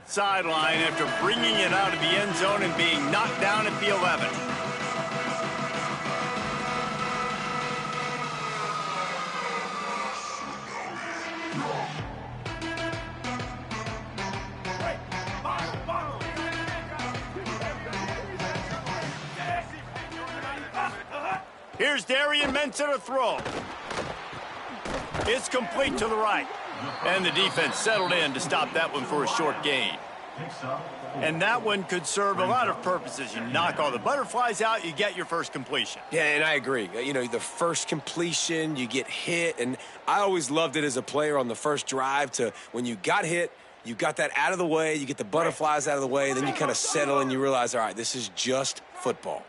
Sideline after bringing it out of the end zone and being knocked down at the 11. Here's Darian Mensah to throw. It's complete to the right. And the defense settled in to stop that one for a short gain. And that one could serve a lot of purposes. You knock all the butterflies out, you get your first completion. Yeah, and I agree. You know, the first completion, you get hit. And I always loved it as a player on the first drive to when you got hit, you got that out of the way, you get the butterflies out of the way, and then you kind of settle and you realize, all right, this is just football.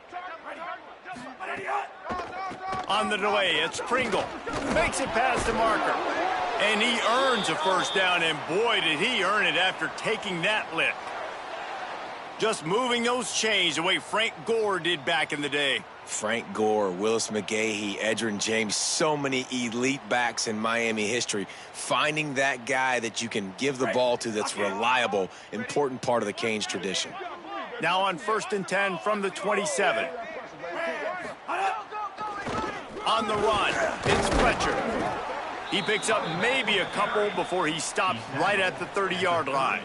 On the delay, it's Pringle. Makes it past the marker. And he earns a first down, and boy, did he earn it after taking that lick. Just moving those chains the way Frank Gore did back in the day. Frank Gore, Willis McGahee, Edgerrin James, so many elite backs in Miami history. Finding that guy that you can give the ball to that's reliable, important part of the Canes tradition. Now on 1st and 10 from the 27. On the run, it's Fletcher. He picks up maybe a couple before he stops right at the 30-yard line.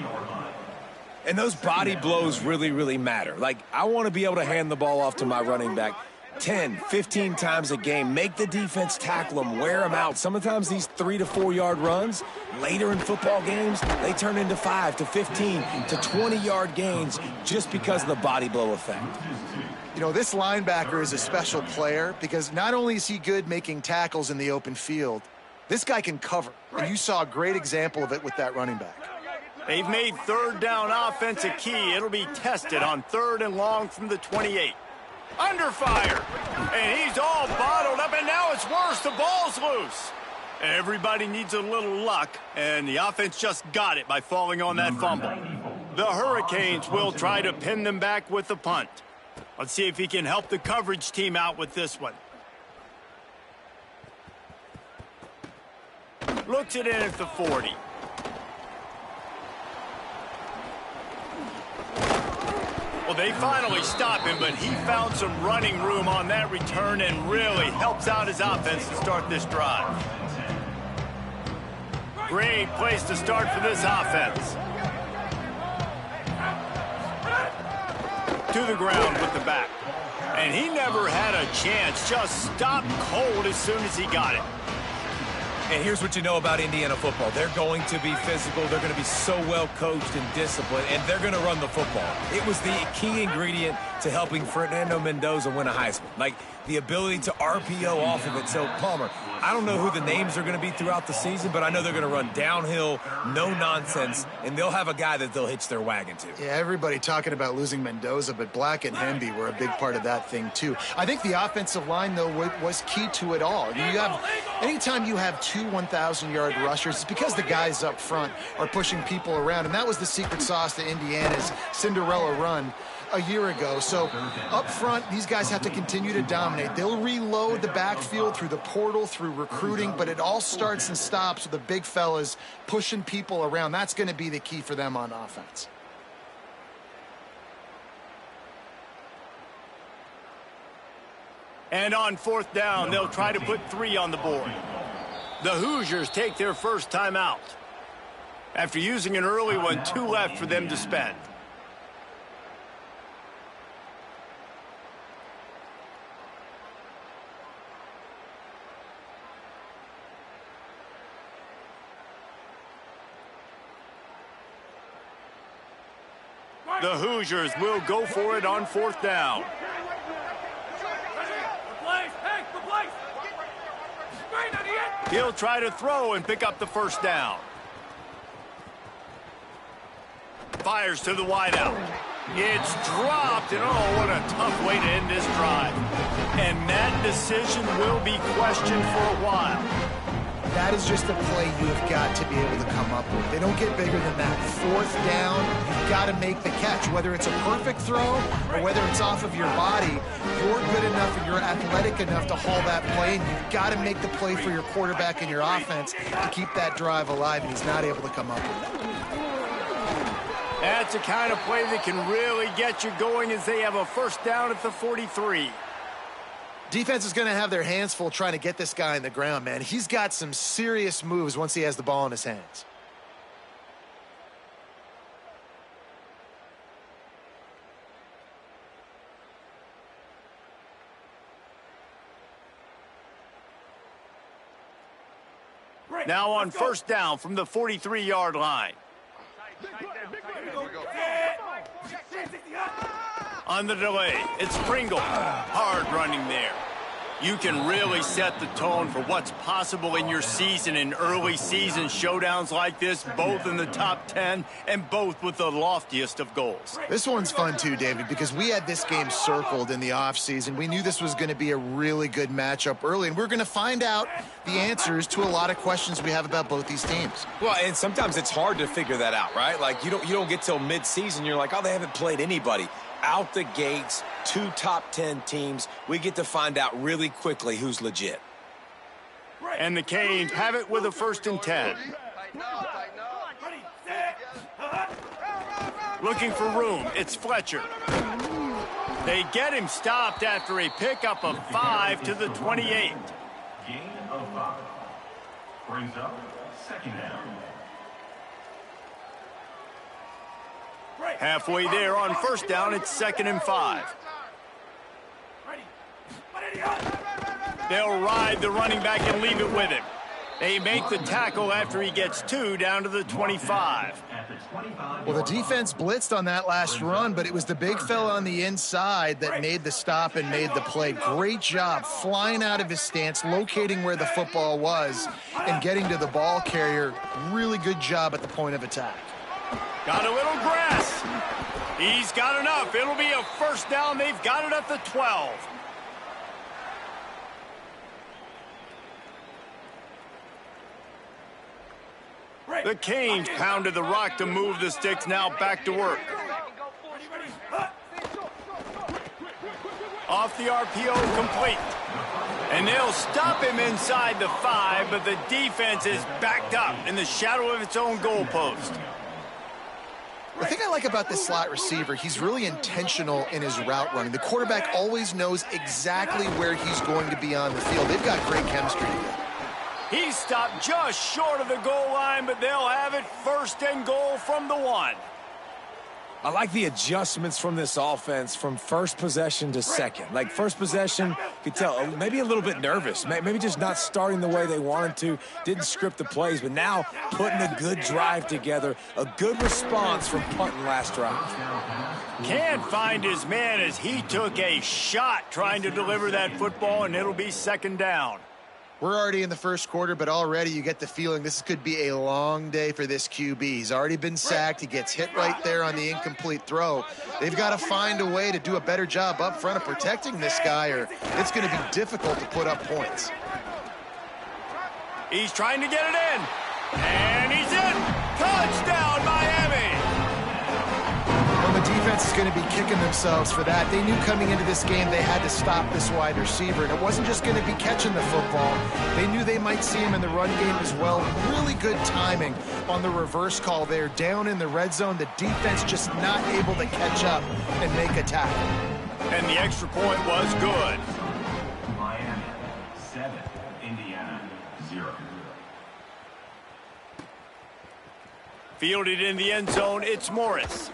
And those body blows really, really matter. Like, I want to be able to hand the ball off to my running back 10, 15 times a game. Make the defense tackle them, wear them out. Sometimes these 3 to 4 yard runs, later in football games, they turn into 5 to 15 to 20-yard gains just because of the body blow effect. You know, this linebacker is a special player because not only is he good making tackles in the open field, this guy can cover. And you saw a great example of it with that running back. They've made third down offense a key. It'll be tested on 3rd and long from the 28. Under fire. And he's all bottled up, and now it's worse. The ball's loose. Everybody needs a little luck, and the offense just got it by falling on that fumble. The Hurricanes will try to pin them back with the punt. Let's see if he can help the coverage team out with this one. Looks it in at the 40. Well, they finally stop him, but he found some running room on that return and really helps out his offense to start this drive. Great place to start for this offense. To the ground with the back. And he never had a chance, just stopped cold as soon as he got it. And here's what you know about Indiana football. They're going to be physical. They're going to be so well coached and disciplined, and they're going to run the football. It was the key ingredient to helping Fernando Mendoza win a Heisman. Like, the ability to RPO off of it. So, Palmer, I don't know who the names are going to be throughout the season, but I know they're going to run downhill, no nonsense, and they'll have a guy that they'll hitch their wagon to. Yeah, everybody talking about losing Mendoza, but Black and Hemby were a big part of that thing, too. I think the offensive line, though, was key to it all. Anytime you have two 1,000-yard rushers, it's because the guys up front are pushing people around, and that was the secret sauce to Indiana's Cinderella run a year ago. So up front, these guys have to continue to dominate. They'll reload the backfield through the portal, through recruiting, but it all starts and stops with the big fellas pushing people around. That's going to be the key for them on offense. And on 4th down, they'll try to put 3 on the board. The Hoosiers take their first time out. After using an early one, 2 left for them to spend. The Hoosiers will go for it on 4th down. He'll try to throw and pick up the first down. Fires to the wideout. It's dropped, and oh, what a tough way to end this drive. And that decision will be questioned for a while. That is just a play you have got to be able to come up with. They don't get bigger than that. 4th down, you've got to make the catch. Whether it's a perfect throw or whether it's off of your body, you're good enough and you're athletic enough to haul that play, and you've got to make the play for your quarterback and your offense to keep that drive alive, and he's not able to come up with it. That's the kind of play that can really get you going as they have a first down at the 43. Defense is going to have their hands full trying to get this guy in the ground, man. He's got some serious moves once he has the ball in his hands. Now on first down from the 43-yard line. On the delay, it's Pringle. Hard running there. You can really set the tone for what's possible in your season in early season showdowns like this, both in the top 10 and both with the loftiest of goals. This one's fun too, David, because we had this game circled in the offseason. We knew this was going to be a really good matchup early, and we're going to find out the answers to a lot of questions we have about both these teams. Well, and sometimes it's hard to figure that out, right? Like, you don't get till mid-season, you're like, oh, they haven't played anybody. Out the gates, 2 top 10 teams. We get to find out really quickly who's legit. And the Canes have it with a 1st and 10. Looking for room, it's Fletcher. They get him stopped after a pickup of 5 to the 28. Gain of 5. Brings up 2nd down. Halfway there on first down, it's 2nd and 5. They'll ride the running back and leave it with him. They make the tackle after he gets 2 down to the 25. Well, the defense blitzed on that last run, but it was the big fella on the inside that made the stop and made the play. Great job flying out of his stance, locating where the football was, and getting to the ball carrier. Really good job at the point of attack. Got a little grass. He's got enough. It'll be a first down. They've got it at the 12. The Canes pounded the rock to move the sticks. Now back to work. Off the RPO, complete. And they'll stop him inside the 5, but the defense is backed up in the shadow of its own goalpost. The thing I like about this slot receiver, he's really intentional in his route running. The quarterback always knows exactly where he's going to be on the field. They've got great chemistry together. He's stopped just short of the goal line, but they'll have it 1st and goal from the 1. I like the adjustments from this offense from first possession to second. Like, first possession, you could tell maybe a little bit nervous. Maybe just not starting the way they wanted to. Didn't script the plays, but now putting a good drive together. A good response from punting last drive. Can't find his man as he took a shot trying to deliver that football, and it'll be 2nd down. We're already in the first quarter, but already you get the feeling this could be a long day for this QB. He's already been sacked. He gets hit right there on the incomplete throw. They've got to find a way to do a better job up front of protecting this guy, or it's going to be difficult to put up points. He's trying to get it in. And he's in. Touchdown, Miami. Well, the defense is going to be kicking themselves for that. They knew coming into this game they had to stop this wide receiver, and it wasn't just going to be catching the football. They knew they might see him in the run game as well. Really good timing on the reverse call there. Down in the red zone, the defense just not able to catch up and make a tackle. And the extra point was good. Miami 7, Indiana 0. Fielded in the end zone, it's Morris.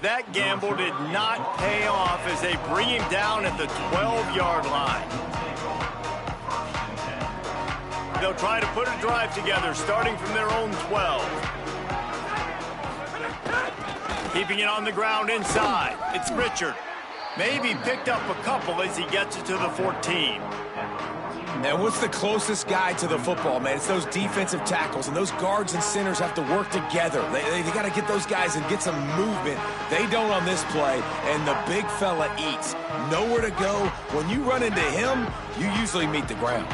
That gamble did not pay off as they bring him down at the 12-yard line. They'll try to put a drive together starting from their own 12. Keeping it on the ground inside. It's Richard. Maybe picked up a couple as he gets it to the 14. And what's the closest guy to the football, man? It's those defensive tackles, and those guards and centers have to work together. They got to get those guys and get some movement. They don't on this play, and the big fella eats. Nowhere to go. When you run into him, you usually meet the ground.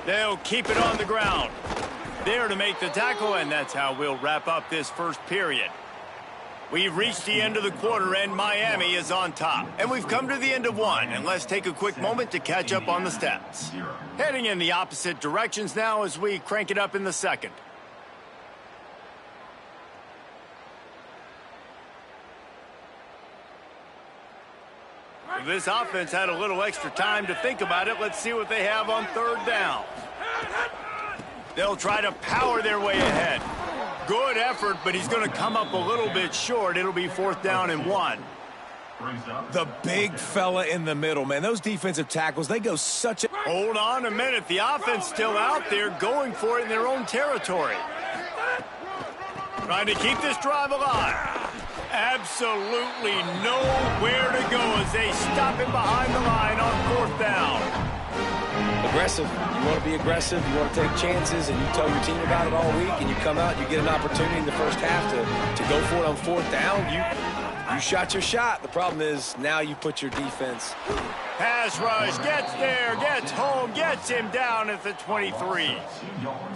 They'll keep it on the ground. There to make the tackle, and that's how we'll wrap up this first period. We've reached the end of the quarter, and Miami is on top. And we've come to the end of one, and let's take a quick moment to catch up on the stats. Heading in the opposite directions now as we crank it up in the second. If this offense had a little extra time to think about it, let's see what they have on third down. They'll try to power their way ahead. Good effort, but he's going to come up a little bit short. It'll be 4th down and 1. The big fella in the middle, man. Those defensive tackles, they go such a... Hold on a minute. The offense still out there going for it in their own territory. Trying to keep this drive alive. Absolutely nowhere to go as they stop him behind the line on 4th down. Aggressive. You want to be aggressive. You want to take chances, and you tell your team about it all week, and you come out and you get an opportunity in the first half to go for it on 4th down. You shot your shot. The problem is now you put your defense. Pass rush, gets there, gets home, gets him down at the 23.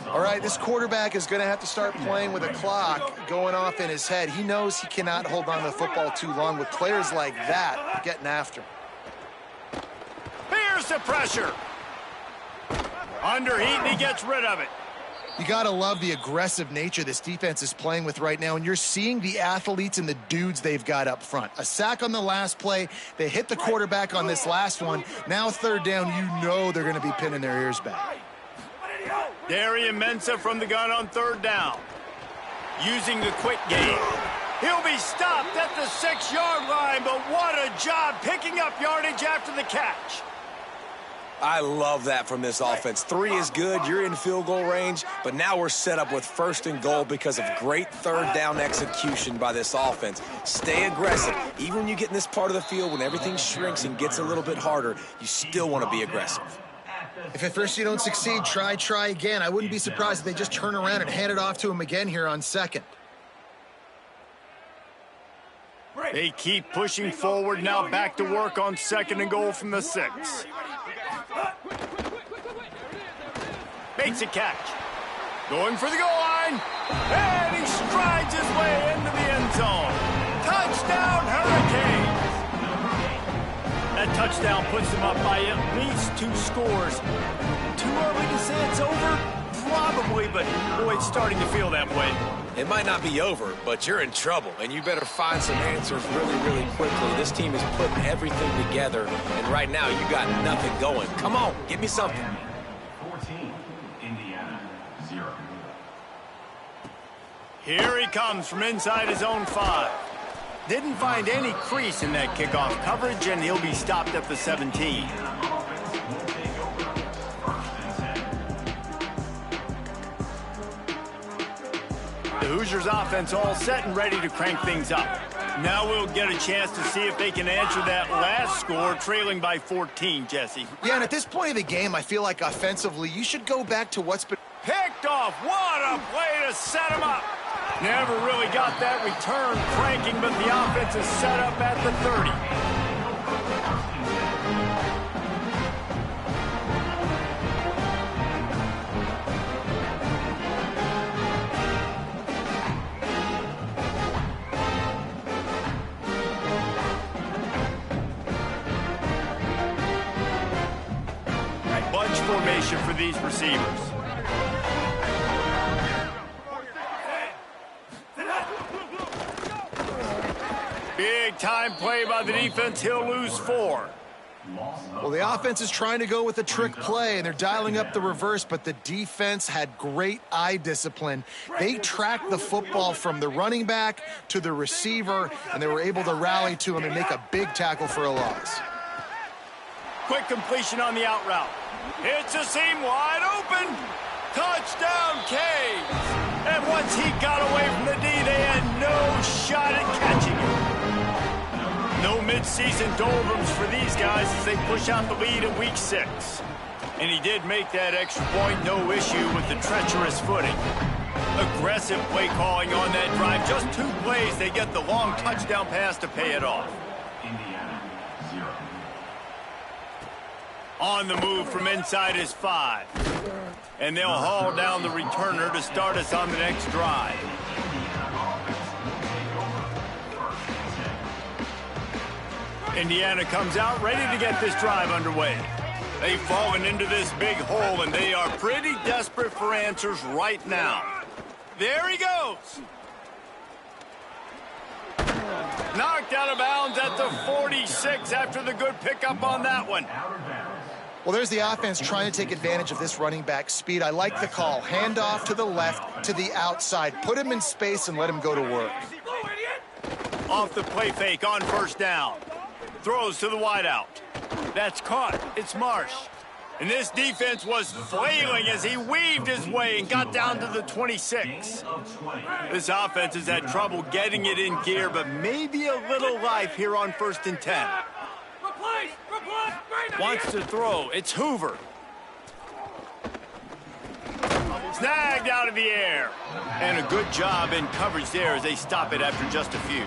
All right, this quarterback is going to have to start playing with a clock going off in his head. He knows he cannot hold on to the football too long with players like that getting after him. Here's the pressure. Underheat, and he gets rid of it. You got to love the aggressive nature this defense is playing with right now, and you're seeing the athletes and the dudes they've got up front. A sack on the last play. They hit the quarterback on this last one. Now 3rd down, you know they're going to be pinning their ears back. Darian Mensah from the gun on 3rd down. Using the quick game. He'll be stopped at the 6-yard line, but what a job picking up yardage after the catch. I love that from this offense. 3 is good. You're in field goal range, but now we're set up with 1st and goal because of great 3rd down execution by this offense. Stay aggressive. Even when you get in this part of the field, when everything shrinks and gets a little bit harder, you still want to be aggressive. If at first you don't succeed, try again. I wouldn't be surprised if they just turn around and hand it off to him again here on 2nd. They keep pushing forward, now back to work on 2nd and goal from the 6. Makes a catch. Going for the goal line. And he strides his way into the end zone. Touchdown, Hurricanes. That touchdown puts them up by at least 2 scores. Too early to say it's over? Probably, but boy, it's starting to feel that way. It might not be over, but you're in trouble, and you better find some answers really, really quickly. This team is putting everything together, and right now you got nothing going. Come on, give me something. 14, Indiana, 0. Here he comes from inside his own 5. Didn't find any crease in that kickoff coverage, and he'll be stopped at the 17. The Hoosiers offense all set and ready to crank things up. Now we'll get a chance to see if they can answer that last score, trailing by 14, Jesse. Yeah, and at this point of the game, I feel like offensively, you should go back to what's been... Picked off. What a play to set him up. Never really got that return cranking, but the offense is set up at the 30. Bunch formation for these receivers. Big time play by the defense. He'll lose 4. Well, the offense is trying to go with a trick play, and they're dialing up the reverse, but the defense had great eye discipline. They tracked the football from the running back to the receiver, and they were able to rally to him and make a big tackle for a loss. Quick completion on the out route. It's a seam wide open. Touchdown, Canes. And once he got away from the D, they had no shot at catching him. No midseason doldrums for these guys as they push out the lead in week 6. And he did make that extra point, no issue with the treacherous footing. Aggressive play calling on that drive. Just 2 plays, they get the long touchdown pass to pay it off. Indiana, 0. On the move from inside his 5. And they'll haul down the returner to start us on the next drive. Indiana comes out ready to get this drive underway. They've fallen into this big hole, and they are pretty desperate for answers right now. There he goes. Knocked out of bounds at the 46 after the good pickup on that one. Well, there's the offense trying to take advantage of this running back speed. I like the call. Hand off to the left, to the outside. Put him in space and let him go to work. Off the play fake on first down. Throws to the wideout. That's caught. It's Marsh. And this defense was flailing as he weaved his way and got down to the 26. This offense has had trouble getting it in gear, but maybe a little life here on 1st and 10. Wants to throw. It's Hoover. Snagged out of the air. And a good job in coverage there as they stop it after just a few.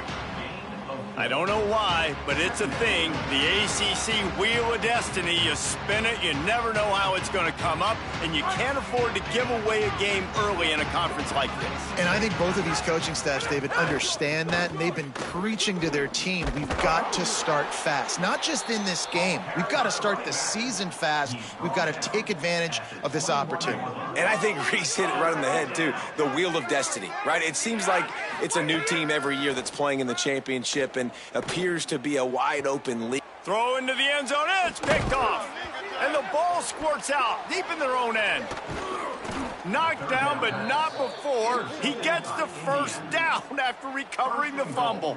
I don't know why, but it's a thing. The ACC Wheel of Destiny, you spin it, you never know how it's going to come up, and you can't afford to give away a game early in a conference like this. And I think both of these coaching staffs, David, understand that, and they've been preaching to their team, we've got to start fast. Not just in this game. We've got to start the season fast. We've got to take advantage of this opportunity. And I think Reese hit it right on the head, too. The Wheel of Destiny, right? It seems like it's a new team every year that's playing in the championship and appears to be a wide-open league. Throw into the end zone. It's picked off. And the ball squirts out deep in their own end. Knocked down, but not before. He gets the first down after recovering the fumble.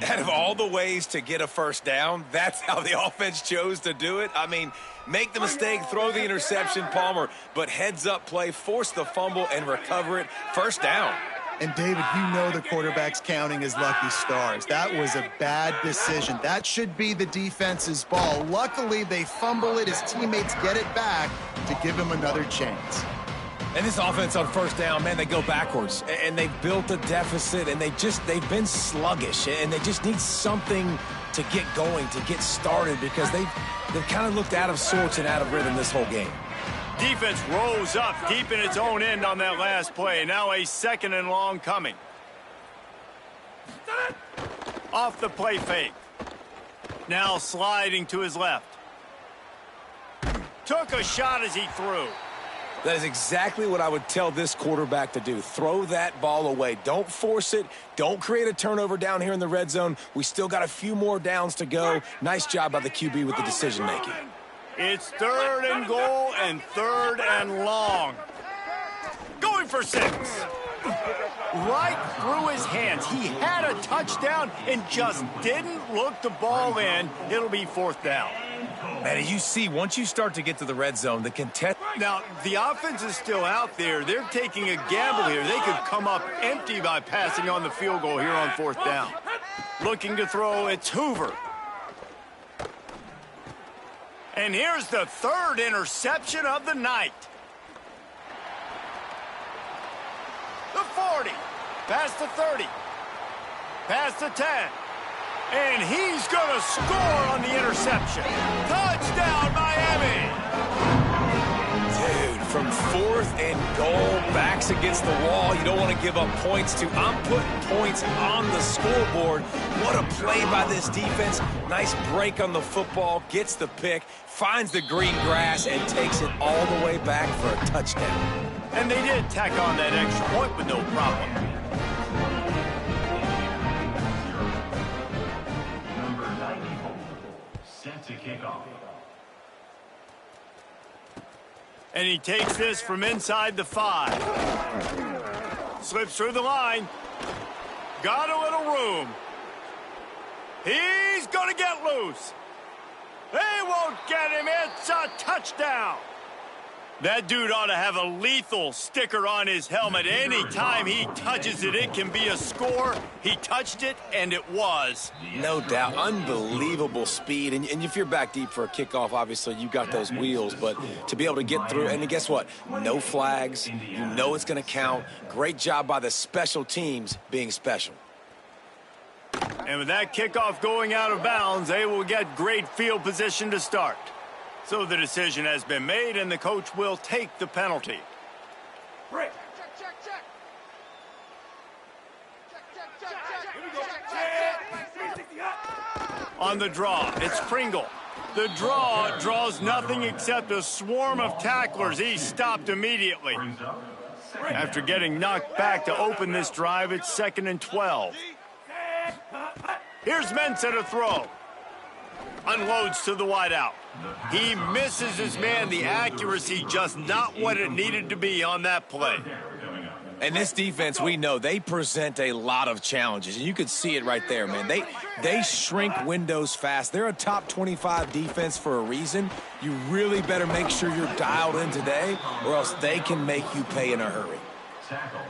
Out of all the ways to get a first down, that's how the offense chose to do it. I mean, make the mistake, throw the interception, Palmer, but heads-up play, force the fumble, and recover it. First down. And, David, you know the quarterback's counting his lucky stars. That was a bad decision. That should be the defense's ball. Luckily, they fumble it. His teammates get it back to give him another chance. And this offense on first down, man, they go backwards. And they've built a deficit, and they've been sluggish. And they just need something to get going, to get started, because they've kind of looked out of sorts and out of rhythm this whole game. Defense rose up deep in its own end on that last play. Now a 2nd and long coming. Off the play fake. Now sliding to his left. Took a shot as he threw. That is exactly what I would tell this quarterback to do. Throw that ball away. Don't force it. Don't create a turnover down here in the red zone. We still got a few more downs to go. Nice job by the QB with the decision-making. It's 3rd and goal and 3rd and long. Going for 6. Right through his hands. He had a touchdown and just didn't look the ball in. It'll be 4th down. Man, you see, once you start to get to the red zone, the contest... Now, the offense is still out there. They're taking a gamble here. They could come up empty by passing on the field goal here on 4th down. Looking to throw, it's Hoover. And here's the 3rd interception of the night. The 40. Past the 30. Past the 10. And he's going to score on the interception. Touchdown, Miami. Dude, from 4th and goal, backs against the wall. You don't want to give up points to. I'm putting points on the scoreboard. What a play by this defense. Nice break on the football, gets the pick, finds the green grass, and takes it all the way back for a touchdown. And they did tack on that extra point with no problem. Number 94, set to kick off. And he takes this from inside the 5. Slips through the line. Got a little room. He's going to get loose. They won't get him. It's a touchdown. That dude ought to have a lethal sticker on his helmet. Any time he touches it, it can be a score. He touched it, and it was. No doubt. Unbelievable speed. And if you're back deep for a kickoff, obviously you got those wheels. But to be able to get through, and guess what? No flags. You know it's going to count. Great job by the special teams being special. And with that kickoff going out of bounds, they will get great field position to start. So the decision has been made, and the coach will take the penalty. Break. Check. Check. Here we go. Check. On the draw, it's Pringle. The draw draws nothing except a swarm of tacklers. He's stopped immediately. After getting knocked back to open this drive, it's 2nd and 12. Here's Mensah to throw. Unloads to the wideout. He misses his man. The accuracy just not what it needed to be on that play. And this defense, we know, they present a lot of challenges. And you can see it right there, man. They shrink windows fast. They're a top 25 defense for a reason. You really better make sure you're dialed in today, or else they can make you pay in a hurry.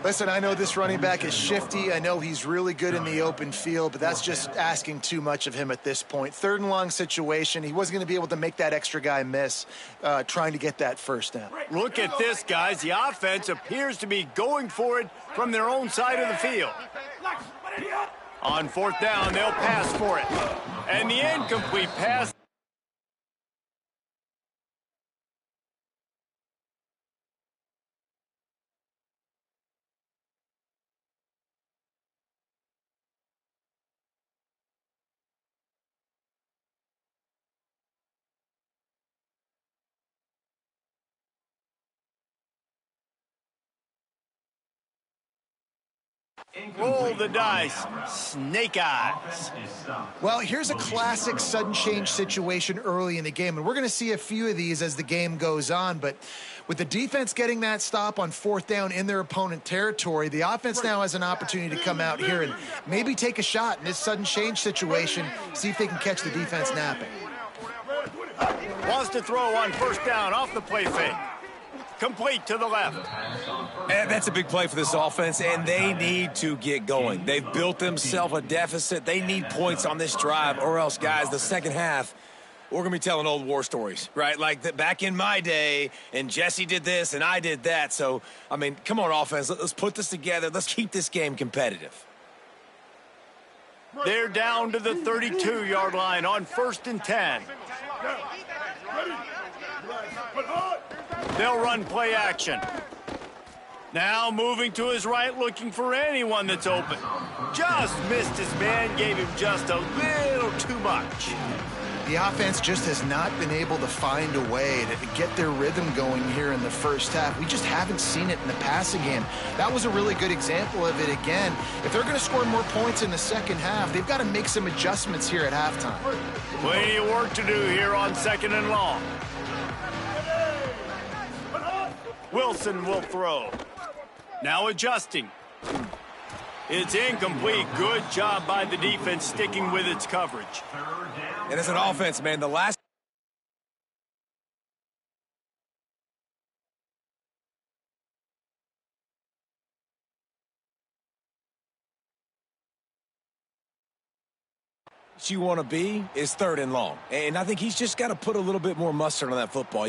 Listen, I know this running back is shifty. I know he's really good in the open field, but that's just asking too much of him at this point. 3rd and long situation. He wasn't going to be able to make that extra guy miss trying to get that first down. Look at this, guys. The offense appears to be going for it from their own side of the field. On 4th down, they'll pass for it. And the incomplete pass. Roll the dice. Snake eyes. Well, here's a classic sudden change situation early in the game, and we're going to see a few of these as the game goes on, but with the defense getting that stop on 4th down in their opponent territory, the offense now has an opportunity to come out here and maybe take a shot in this sudden change situation, see if they can catch the defense napping. Wants to throw on 1st down off the play fake. Complete to the left. And that's a big play for this offense, and they need to get going. They've built themselves a deficit. They need points on this drive, or else, guys, the second half, we're going to be telling old war stories, right? Like back in my day, and Jesse did this, and I did that. So, I mean, come on, offense. Let's put this together. Let's keep this game competitive. They're down to the 32-yard line on 1st and 10. They'll run play action. Now moving to his right, looking for anyone that's open. Just missed his man, gave him just a little too much. The offense just has not been able to find a way to get their rhythm going here in the first half. We just haven't seen it in the passing game. That was a really good example of it again. If they're going to score more points in the second half, they've got to make some adjustments here at halftime. Plenty of work to do here on 2nd and long. Wilson will throw. Now adjusting. It's incomplete. Good job by the defense sticking with its coverage. And as an offense, man, the last you want to be is 3rd and long. And I think he's just got to put a little bit more mustard on that football.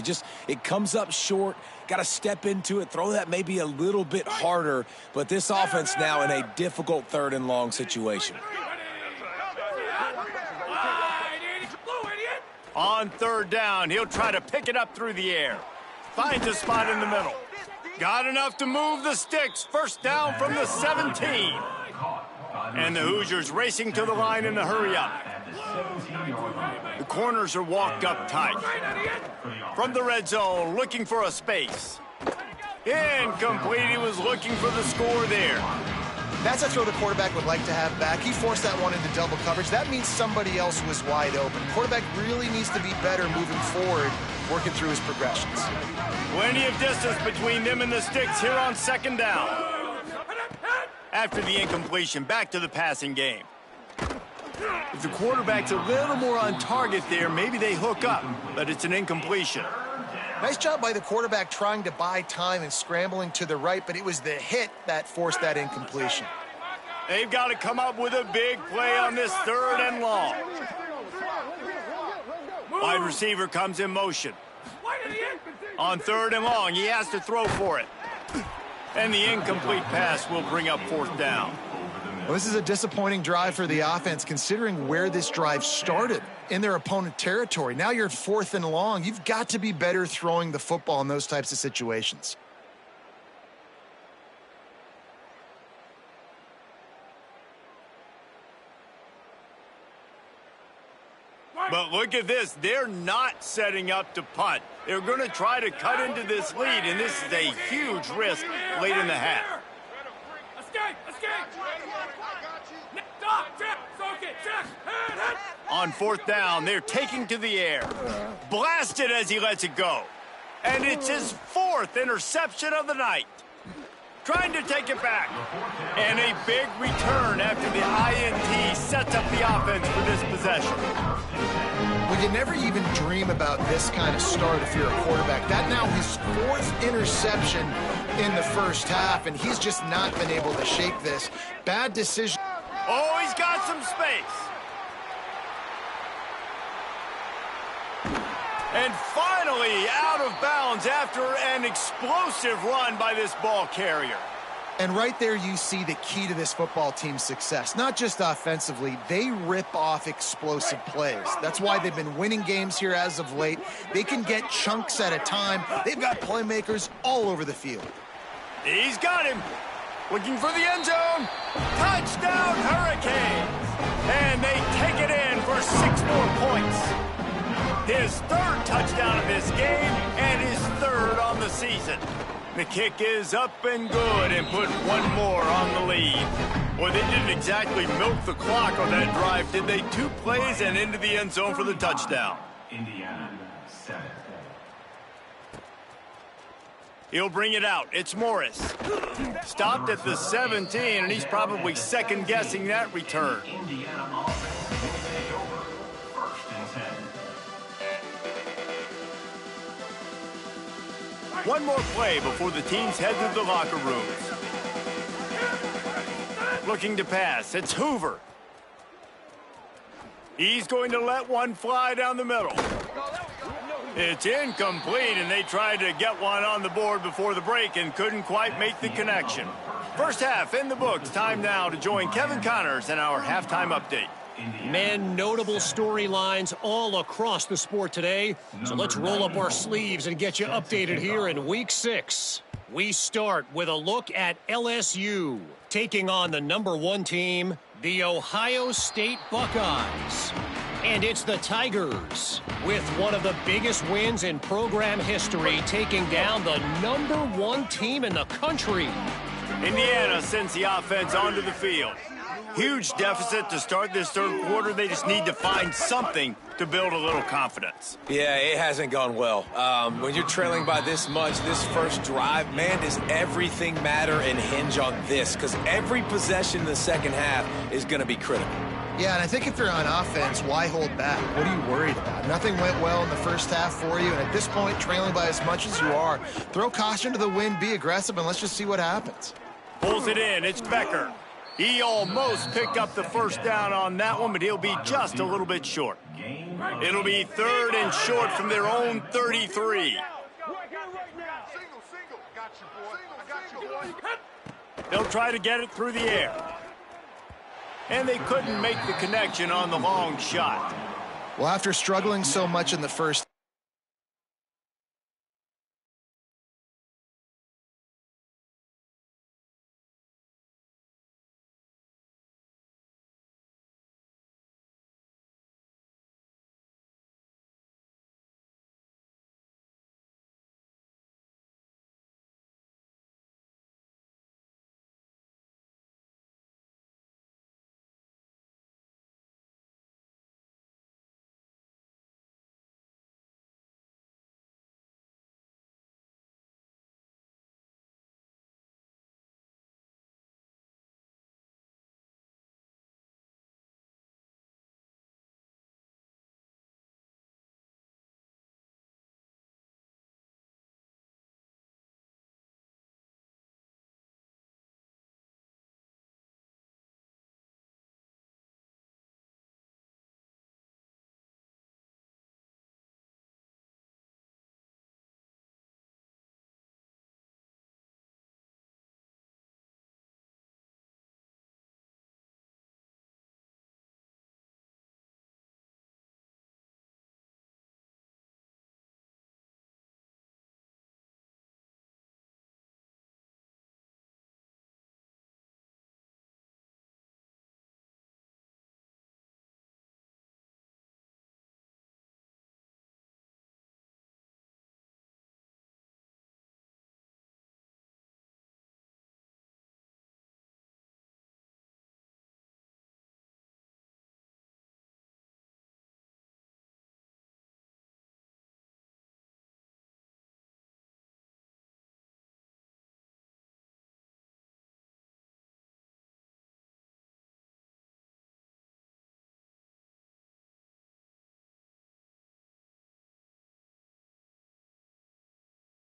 It comes up short, got to step into it, throw that maybe a little bit harder. But this offense now in a difficult 3rd and long situation. On 3rd down, he'll try to pick it up through the air. Finds a spot in the middle. Got enough to move the sticks. 1st down from the 17. And the Hoosiers racing to the line in the hurry up. The corners are walked up tight. From the red zone, looking for a space. Incomplete. He was looking for the score there. That's a throw the quarterback would like to have back. He forced that one into double coverage. That means somebody else was wide open. Quarterback really needs to be better moving forward, working through his progressions. Plenty of distance between them and the sticks here on 2nd down. After the incompletion, back to the passing game. If the quarterback's a little more on target there, maybe they hook up, but it's an incompletion. Nice job by the quarterback trying to buy time and scrambling to the right, but it was the hit that forced that incompletion. They've got to come up with a big play on this 3rd and long. Wide receiver comes in motion. On 3rd and long, he has to throw for it. And the incomplete pass will bring up 4th down. Well, this is a disappointing drive for the offense, considering where this drive started in their opponent territory. Now you're at 4th and long. You've got to be better throwing the football in those types of situations. But look at this. They're not setting up to punt. They're going to try to cut into this lead, and this is a huge risk late in the half. On fourth down, they're taking to the air. Blasted as he lets it go. And it's his fourth interception of the night. Trying to take it back. And a big return after the INT sets up the offense for this possession. Well, you never even dream about this kind of start if you're a quarterback. That now his fourth interception in the first half, and he's just not been able to shake this. Bad decision. Oh, he's got some space. And finally out of bounds after an explosive run by this ball carrier. And right there you see the key to this football team's success. Not just offensively, they rip off explosive plays. That's why they've been winning games here as of late. They can get chunks at a time. They've got playmakers all over the field. He's got him. Looking for the end zone. Touchdown, Hurricanes. And they take it in for 6 more points. His third touchdown of this game and his third on the season. The kick is up and good and put one more on the lead. Well, they didn't exactly milk the clock on that drive, did they? 2 plays and into the end zone for the touchdown. Indiana 7. He'll bring it out. It's Morris. Stopped at the 17, and he's probably second-guessing that return. Indiana offense will take over. 1st and 10. One more play before the teams head to the locker rooms. Looking to pass. It's Hoover. He's going to let one fly down the middle. It's incomplete, and they tried to get one on the board before the break and couldn't quite make the connection. First half in the books. Time now to join Kevin Connors in our halftime update. Man, notable storylines all across the sport today. So let's roll up our sleeves and get you updated here in Week 6. We start with a look at LSU taking on the #1 team, the Ohio State Buckeyes. And it's the Tigers with one of the biggest wins in program history, taking down the #1 team in the country. Indiana sends the offense onto the field. Huge deficit to start this third quarter. They just need to find something to build a little confidence. Yeah, it hasn't gone well. When you're trailing by this much, this first drive, man, does everything matter and hinge on this? Because every possession in the second half is going to be critical. Yeah, and I think if you're on offense, why hold back? What are you worried about? Nothing went well in the first half for you, and at this point, trailing by as much as you are, throw caution to the wind, be aggressive, and let's just see what happens. Pulls it in. It's Becker. He almost picked up the first down on that one, but he'll be just a little bit short. It'll be 3rd and short from their own 33. They'll try to get it through the air. And they couldn't make the connection on the long shot. Well, after struggling so much in the first